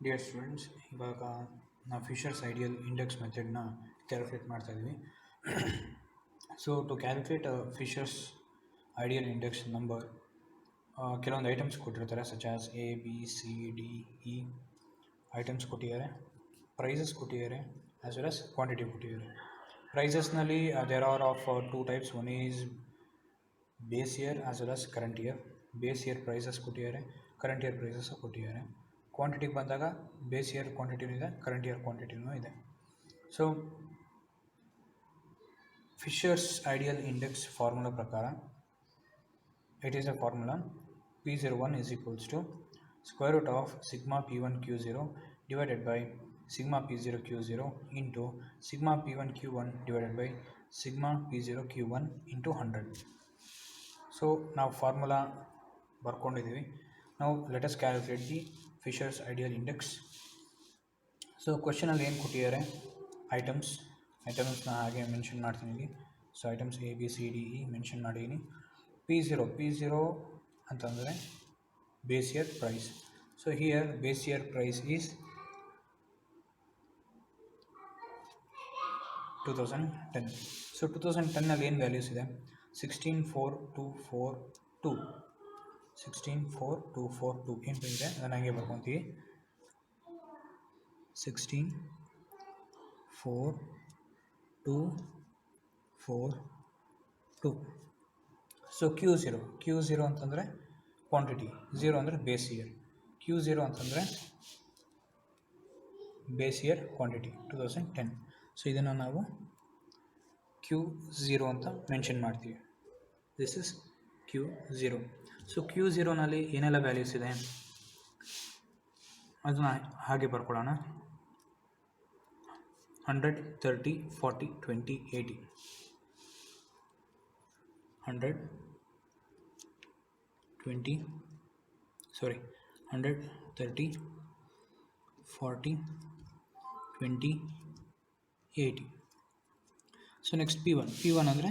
Dear students, ಇವಾಗ ನಾವು Fisher's ideal index ಮೆಥಡ್ನ ಕ್ಯಾಲ್ಕುಲೇಟ್ ಮಾಡ್ತಾ ಇದ್ವಿ. So to calculate Fisher's ideal index number, ಕೆಲವೊಂದು ಐಟಮ್ಸ್ ಕೊಟ್ಟಿರ್ತಾರೆ, such as A B C D E items ಕೊಟ್ಟಿದ್ದಾರೆ, ಪ್ರೈಸಸ್ ಕೊಟ್ಟಿದ್ದಾರೆ, ಆಸ್ ವೆಲ್ ಆಸ್ ಕ್ವಾಂಟಿಟಿ ಕೊಟ್ಟಿದ್ದಾರೆ. ಪ್ರೈಸಸ್ನಲ್ಲಿ there are of two types. One is base year as well as current year. Base year prices ಕೊಟ್ಟಿದ್ದಾರೆ, current year prices ಕೊಟ್ಟಿದ್ದಾರೆ. ಕ್ವಾಂಟಿಟಿಗೆ ಬಂದಾಗ base year ಕ್ವಾಂಟಿಟಿನೂ ಇದೆ, ಕರೆಂಟ್ ಇಯರ್ ಕ್ವಾಂಟಿಟಿನೂ ಇದೆ. So Fisher's ideal index formula ಪ್ರಕಾರ it is a formula P01 is equals to square root of sigma P1 Q0 divided by sigma P0 Q0 into sigma P1 Q1 divided by sigma P0 Q1 into 100. So now formula ಬರ್ಕೊಂಡಿದ್ದೀವಿ. Now let us calculate the Fisher's ideal index. So ಕ್ವಶನಲ್ಲಿ ಏನು ಕೊಟ್ಟಿದ್ದಾರೆ, ಐಟಮ್ಸ್ನ ಹಾಗೆ mention ಮಾಡ್ತೀನಿ. So items A B C D E mention ಮಾಡಿದ್ದೀನಿ. P0 ಅಂತಂದರೆ base year price. So here base year price is 2010. So 2010ನಲ್ಲಿ ಏನು ವ್ಯಾಲ್ಯೂಸ್ ಇದೆ? 164242 ಏನು ಬಂದಿದೆ ಅದನ್ನು ಹಾಗೆ ಬರ್ಕೊತೀವಿ. 16442. ಸೊ Q0 ಅಂತಂದರೆ ಕ್ವಾಂಟಿಟಿ, 0 ಅಂದರೆ ಬೇಸ್ ಇಯರ್. Q0 ಅಂತಂದರೆ ಬೇಸ್ ಇಯರ್ ಕ್ವಾಂಟಿಟಿ 2010. ಸೊ ಇದನ್ನು ನಾವು Q0 ಅಂತ ಮೆನ್ಷನ್ ಮಾಡ್ತೀವಿ. This is Q0. ಸೊ Q0ನಲ್ಲಿ ಏನೆಲ್ಲ ವ್ಯಾಲ್ಯೂಸ್ ಇದೆ ಅದನ್ನು ಹಾಗೆ ಬರ್ಕೊಳ್ಳೋಣ. 100, 30, 40, 20, 80. 100, 30, 40, 20, 80. ಸೊ ನೆಕ್ಸ್ಟ್ P1 ಅಂದರೆ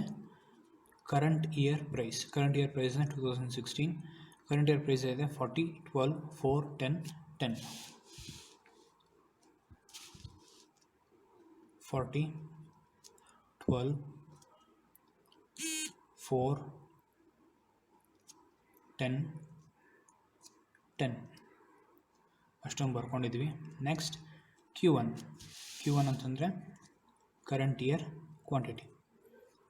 current year price. Current year price 2016. Current year price ಇದೆ 40, 12, 4, 10, 10. 40, 12, 4, 10, 10 ಅಷ್ಟೊಂದು ಬರ್ಕೊಂಡಿದ್ವಿ. ನೆಕ್ಸ್ಟ್ Q1 ಅಂತಂದರೆ current year quantity.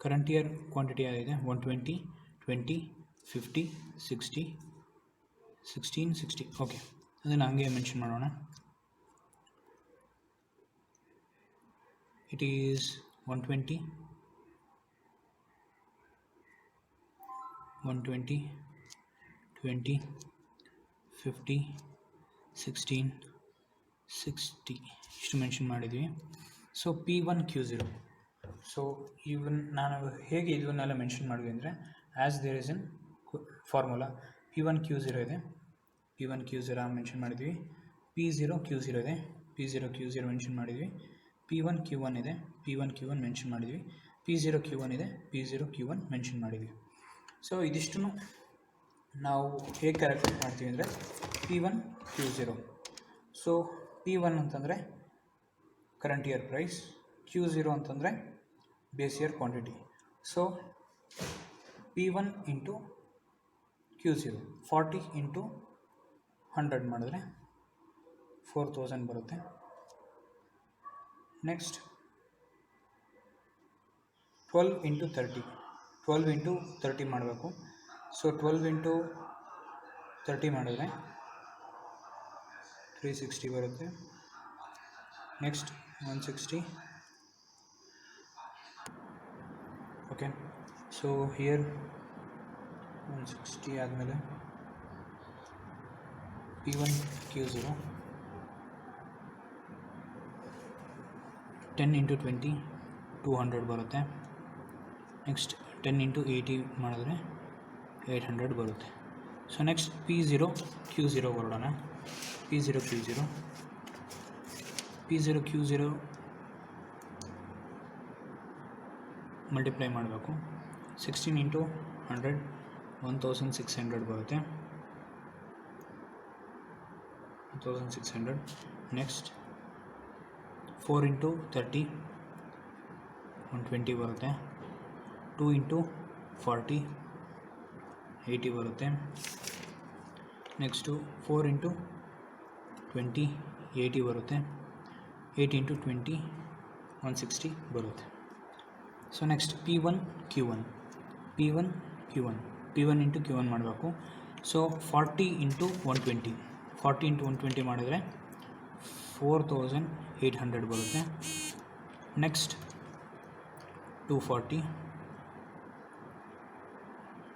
Current year quantity ಆಗಿದೆ 120, 20, 50, 60, 16, 60. ಓಕೆ, ಅದನ್ನು ಹಂಗೆ ಮೆನ್ಷನ್ ಮಾಡೋಣ. It is 120, 20, 50, 16, 60 ಇಷ್ಟು ಮೆನ್ಷನ್ ಮಾಡಿದ್ವಿ. So P1 Q0. ಸೊ ನಾನು ಹೇಗೆ ಇವನ್ನೆಲ್ಲ ಮೆನ್ಷನ್ ಮಾಡಿದ್ವಿ ಅಂದರೆ, as there is in formula P1 Q0 ಇದೆ, P1 Q0 ಮೆನ್ಷನ್ ಮಾಡಿದ್ವಿ. P0 Q0 ಇದೆ, P0 Q0 ಮೆನ್ಷನ್ ಮಾಡಿದ್ವಿ. P1 Q1 ಇದೆ, P1 Q1 ಮೆನ್ಷನ್ ಮಾಡಿದ್ವಿ. P0 Q1 ಇದೆ, P0 Q1 ಮೆನ್ಷನ್ ಮಾಡಿದ್ವಿ. ಸೊ ಇದಿಷ್ಟು ನಾವು ಹೇಗೆ ಕ್ಯಾಲ್ಕುಲೇಟ್ ಮಾಡ್ತೀವಿ ಅಂದರೆ P1 Q0. ಸೊ P1 ಅಂತಂದರೆ ಕರೆಂಟ್ ಇಯರ್ ಪ್ರೈಸ್, Q0 ಅಂತಂದರೆ base year quantity. So P1 into Q0 40 into 100 ಮಾಡಿದ್ರೆ 4000 ಬರುತ್ತೆ. ನೆಕ್ಸ್ಟ್ 12 ಇಂಟು 30 ಮಾಡಬೇಕು. ಸೊ 12 ಇಂಟು 30 ಮಾಡಿದ್ರೆ 360 ಬರುತ್ತೆ. ನೆಕ್ಸ್ಟ್ 160. ಓಕೆ, ಸೊ ಹಿಯರ್ 160 ಆದಮೇಲೆ P1 Q0 10 ಇಂಟು 20 200 ಬರುತ್ತೆ. ನೆಕ್ಸ್ಟ್ 10 ಇಂಟು 80 ಮಾಡಿದ್ರೆ 800 ಬರುತ್ತೆ. ಸೊ ನೆಕ್ಸ್ಟ್ P0 Q0 ಬರೋಣ. P0 Q0 ಮಲ್ಟಿಪ್ಲೈ ಮಾಡಬೇಕು. 16 ಇಂಟು 100 1600 ಬರುತ್ತೆ. 1600 ನೆಕ್ಸ್ಟ್ 4 ಇಂಟು 30 120 ಬರುತ್ತೆ. 2 ಇಂಟು 40 80 ಬರುತ್ತೆ. ನೆಕ್ಸ್ಟು 4 ಇಂಟು 20 80 ಬರುತ್ತೆ. 8 ಇಂಟು 20 160 ಬರುತ್ತೆ. So next P1 Q1 into Q1 ಮಾಡಬೇಕು. ಸೊ 40 ಇಂಟು 120 ಮಾಡಿದ್ರೆ 4800 ಬರುತ್ತೆ. ನೆಕ್ಸ್ಟ್ 240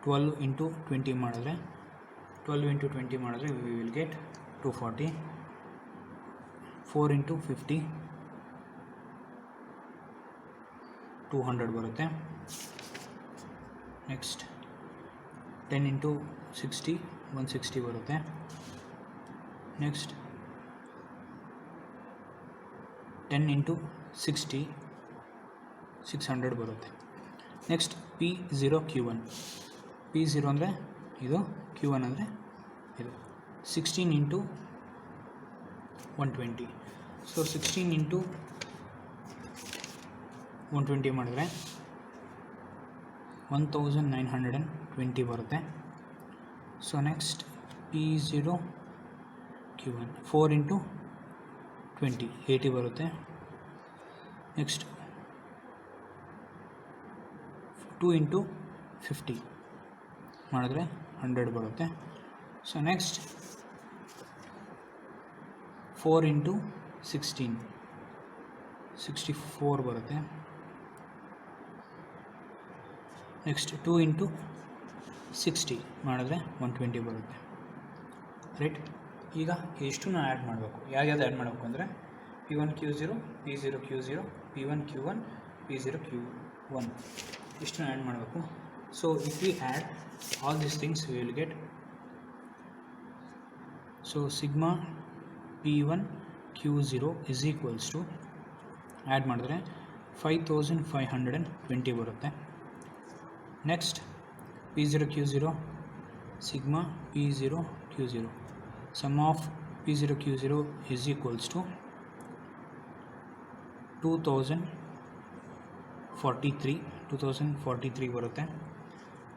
12 ಇಂಟು 20 ಮಾಡಿದ್ರೆ ವಿ ವಿಲ್ ಗೆಟ್ 240. 4 ಇಂಟು 50 200 ಬರುತ್ತೆ. ನೆಕ್ಸ್ಟ್ 10 ಇಂಟು 60 160 ಬರುತ್ತೆ. ನೆಕ್ಸ್ಟ್ 10 ಇಂಟು 60 600 ಬರುತ್ತೆ. ನೆಕ್ಸ್ಟ್ P0 ಅಂದರೆ ಇದು, Q1 ಅಂದರೆ ಇದು. 16 ಇಂಟು 120. ಸೊ 16 ಇಂಟು 120 ಮಾಡಿದ್ರೆ 1920 ಬರುತ್ತೆ. So next P0 Q1 4 into 20 80 ಬರುತ್ತೆ. ನೆಕ್ಸ್ಟ್ 2 ಇಂಟು 50 ಮಾಡಿದ್ರೆ 100 ಬರುತ್ತೆ. ಸೊ ನೆಕ್ಸ್ಟ್ 4 ಇಂಟು 16 64 ಬರುತ್ತೆ. ನೆಕ್ಸ್ಟ್ 2 ಇಂಟು 60 ಮಾಡಿದ್ರೆ 120 ಬರುತ್ತೆ. ರೈಟ್. ಈಗ ಇಷ್ಟನ್ನು ಆ್ಯಡ್ ಮಾಡಬೇಕು. ಯಾವ್ಯಾವುದು ಆ್ಯಡ್ ಮಾಡಬೇಕು ಅಂದರೆ P1 Q0 P0 Q0 P1 Q1 P0 Q1 ಇಷ್ಟನ್ನು ಆ್ಯಡ್ ಮಾಡಬೇಕು. So if we add all these things we will get, so sigma P1 Q0 is equals to add ಮಾಡಿದ್ರೆ 5520 ಬರುತ್ತೆ. Next P0 Q0 sigma P0 Q0 sum of P0 Q0 is equals to 2043 ಬರುತ್ತೆ.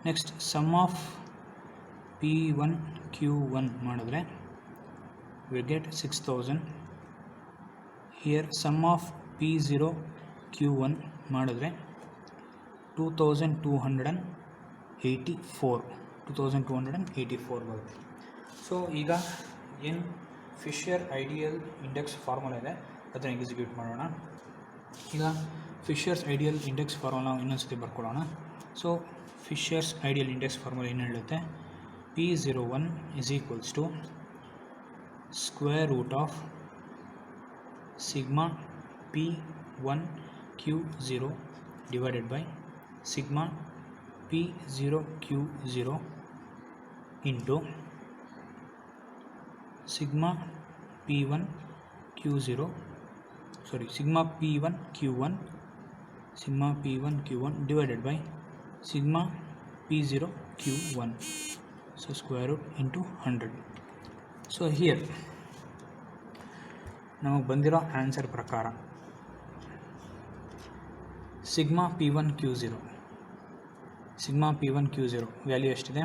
Next some of P1 Q1 ಮಾಡಿದ್ರೆ we get 6000. Here sum of P0 Q1 ಮಾಡಿದ್ರೆ 2284 ಬರುತ್ತೆ. So ಈಗ ಏನು Fisher ideal index formula ಇದೆ ಅದನ್ನು ಎಕ್ಸಿಕ್ಯೂಟ್ ಮಾಡೋಣ. ಈಗ ಫಿಶರ್ಸ್ ಐಡಿಯಲ್ ಇಂಡೆಕ್ಸ್ ಫಾರ್ಮುಲಾ ಇನ್ನೊಂದ್ಸತಿ ಬರ್ಕೊಳ್ಳೋಣ. So Fisher's ideal index formula ಏನು ಹೇಳುತ್ತೆ, P01 is equals to square root of sigma P1 Q0 divided by sigma P0 Q0 into sigma P1 Q0 sigma P1 Q1 divided by sigma P0 Q1. So square root into 100. So here ನಮಗೆ ಬಂದಿರೋ answer ಪ್ರಕಾರ sigma P1 Q0 value ಎಷ್ಟಿದೆ,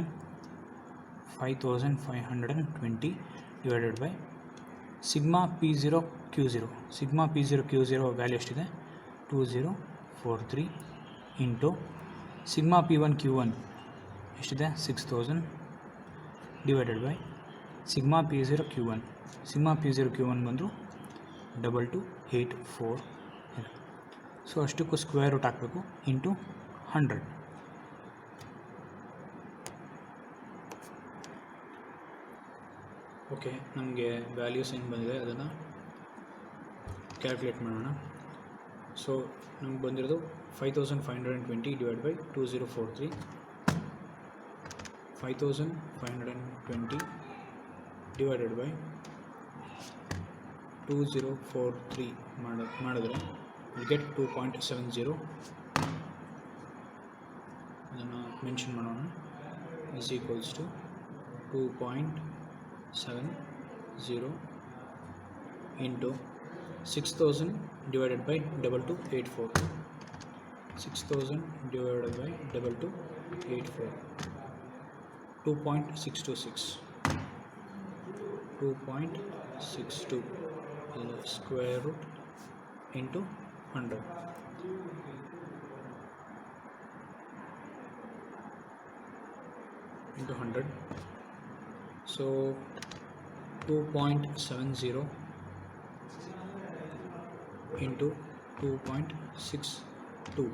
5520 divided by sigma P0 Q0 value ಎಷ್ಟಿದೆ, 2043 into sigma P1 Q1 ಎಷ್ಟಿದೆ, 6000 divided by sigma P0 Q1 ಬಂದು 2284. So ಅಷ್ಟಕ್ಕೂ square root ಹಾಕಬೇಕು into 100. Okay, ನಮಗೆ ವ್ಯಾಲ್ಯೂಸ್ ಏನು ಬಂದಿದೆ ಅದನ್ನು ಕ್ಯಾಲ್ಕುಲೇಟ್ ಮಾಡೋಣ. ಸೊ ನಮ್ಗೆ ಬಂದಿರೋದು 5520 ಡಿವೈಡ್ ಬೈ 2043. 5520 ಡಿವೈಡೆಡ್ ಬೈ 2043 ಮಾಡಿದ್ರೆ ವಿಲ್ ಗೆಟ್ 2.70. ಅದನ್ನು ಮೆನ್ಷನ್ ಮಾಡೋಣ. Is equals to 2.70 into 6000 divided by 2284. 6000 divided by 2284. 2.626. 2.62 square root into 100. Into 100. So 2.70 into 2.62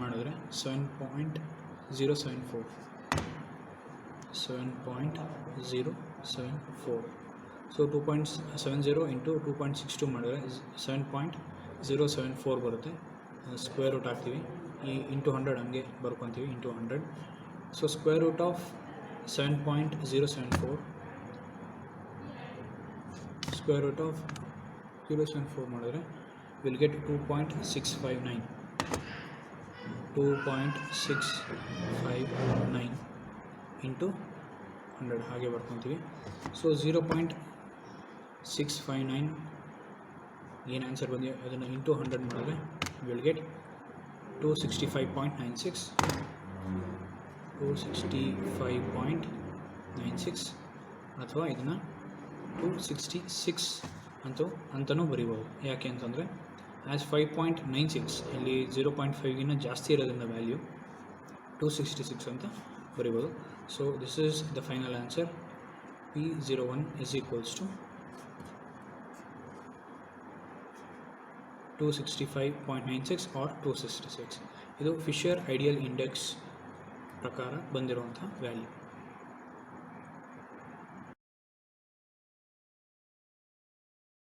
ಮಾಡಿದ್ರೆ 7.074. 7.074. ಸೊ 2.70 ಇಂಟು 2.62 ಮಾಡಿದ್ರೆ 7.074 ಬರುತ್ತೆ. ಸ್ಕ್ವೇರ್ ರೂಟ್ ಹಾಕ್ತೀವಿ, ಈ ಇಂಟು 100 ಹಂಗೆ ಬರ್ಕೊತೀವಿ, into 100. So square root of 7.074, square root of 074 ಮಾಡಿದ್ರೆ ವಿಲ್ ಗೆಟ್ 2.659. 2.659 ಇಂಟು 100 ಹಾಗೆ ಬರ್ಕೊತೀವಿ. ಸೊ 0.659 ಏನು ಆನ್ಸರ್ ಬಂದಿದೆ ಅದನ್ನು ಇಂಟು 100 ಮಾಡಿದ್ರೆ ವಿಲ್ ಗೆಟ್ 265.96. 265.96 ಅಥವಾ ಇದನ್ನು 266 ಅಂತಲೂ ಬರಿಬೋದು. ಯಾಕೆ ಅಂತಂದರೆ ಆ್ಯಸ್ 5.96 ಇಲ್ಲಿ 0.5ಗಿನ್ನ ಜಾಸ್ತಿ ಇರೋದ್ರಿಂದ ವ್ಯಾಲ್ಯೂ 266 ಅಂತ ಬರಿಬೋದು. So this is the final answer. P01 is equals to 265.96 or 266. ಇದು ಫಿಶರ್ ಐಡಿಯಲ್ ಇಂಡೆಕ್ಸ್ ಪ್ರಕಾರ ಬಂದಿರುವಂಥ ವ್ಯಾಲ್ಯೂ.